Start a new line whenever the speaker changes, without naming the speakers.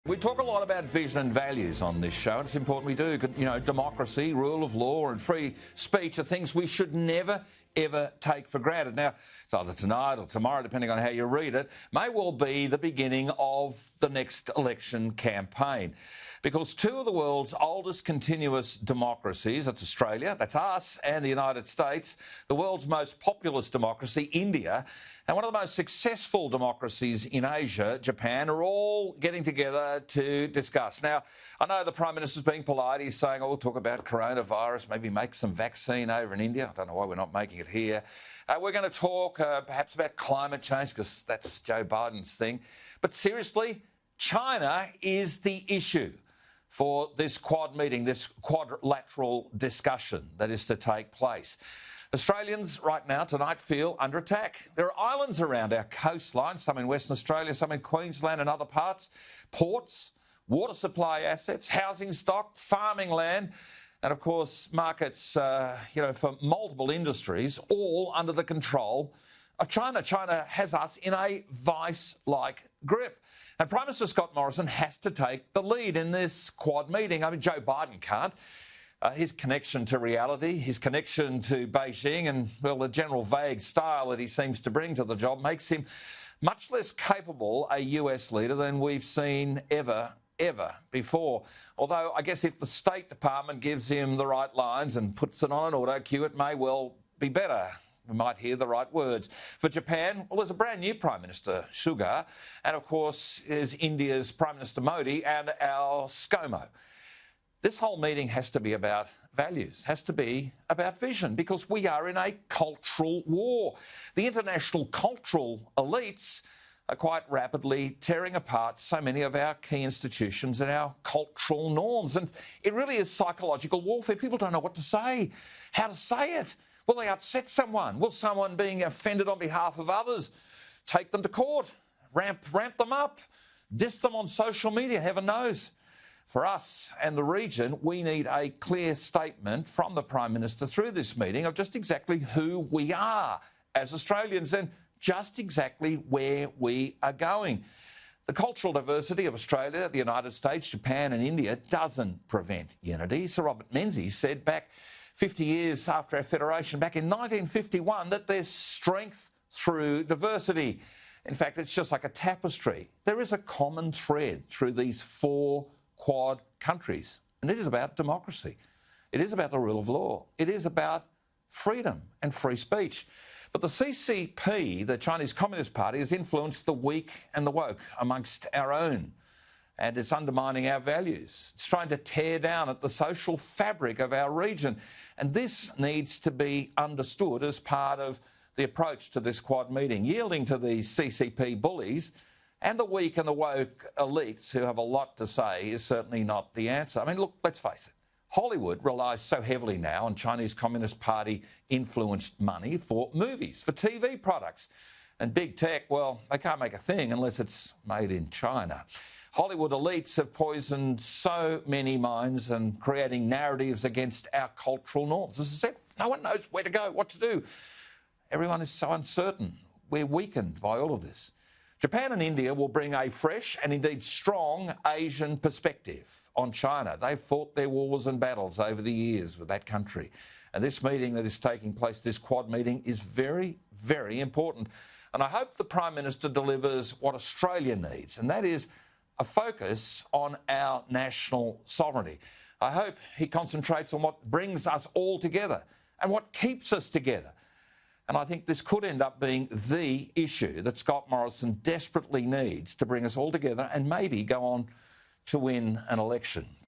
We talk a lot about vision and values on this show, and it's important we do. You know, democracy, rule of law and free speech are things we should never, ever take for granted. Now, it's either tonight or tomorrow, depending on how you read it, may well be the beginning of the next election campaign. Because two of the world's oldest continuous democracies, that's Australia, that's us, and the United States, the world's most populous democracy, India, and one of the most successful democracies in Asia, Japan, are all getting together to discuss. Now, I know the Prime Minister's being polite. He's saying, oh, we'll talk about coronavirus, maybe make some vaccine over in India. I don't know why we're not making it here. We're going to talk perhaps about climate change, because that's Joe Biden's thing. But seriously, China is the issue for this Quad meeting, this quadrilateral discussion that is to take place. Australians right now tonight feel under attack. There are islands around our coastline, some in Western Australia, some in Queensland and other parts, ports, water supply assets, housing stock, farming land, and of course markets, for multiple industries, all under the control of China. China has us in a vice-like grip. And Prime Minister Scott Morrison has to take the lead in this Quad meeting. I mean, Joe Biden can't. His connection to reality, his connection to Beijing and, well, the general vague style that he seems to bring to the job makes him much less capable a US leader than we've seen ever before. Although, I guess if the State Department gives him the right lines and puts it on an auto cue, it may well be better. We might hear the right words. For Japan, well, there's a brand new Prime Minister, Suga, and of course is India's Prime Minister Modi and our ScoMo. This whole meeting has to be about values, has to be about vision, because we are in a cultural war. The international cultural elites are quite rapidly tearing apart so many of our key institutions and our cultural norms. And it really is psychological warfare. People don't know what to say, how to say it. Will they upset someone? Will someone being offended on behalf of others take them to court, ramp them up, diss them on social media? Heaven knows. For us and the region, we need a clear statement from the Prime Minister through this meeting of just exactly who we are as Australians and just exactly where we are going. The cultural diversity of Australia, the United States, Japan and India doesn't prevent unity. Sir Robert Menzies said back 50 years after our federation, back in 1951, that there's strength through diversity. In fact, it's just like a tapestry. There is a common thread through these four Quad countries, and it is about democracy. It is about the rule of law. It is about freedom and free speech. But the CCP, the Chinese Communist Party, has influenced the weak and the woke amongst our own, and it's undermining our values. It's trying to tear down at the social fabric of our region, and this needs to be understood as part of the approach to this Quad meeting. Yielding to the CCP bullies and the weak and the woke elites who have a lot to say is certainly not the answer. I mean, look, let's face it. Hollywood relies so heavily now on Chinese Communist Party influenced money for movies, for TV products. And big tech, well, they can't make a thing unless it's made in China. Hollywood elites have poisoned so many minds and creating narratives against our cultural norms. As I said, no one knows where to go, what to do. Everyone is so uncertain. We're weakened by all of this. Japan and India will bring a fresh and indeed strong Asian perspective on China. They've fought their wars and battles over the years with that country. And this meeting that is taking place, this Quad meeting, is very, very important. And I hope the Prime Minister delivers what Australia needs, and that is a focus on our national sovereignty. I hope he concentrates on what brings us all together and what keeps us together. And I think this could end up being the issue that Scott Morrison desperately needs to bring us all together and maybe go on to win an election.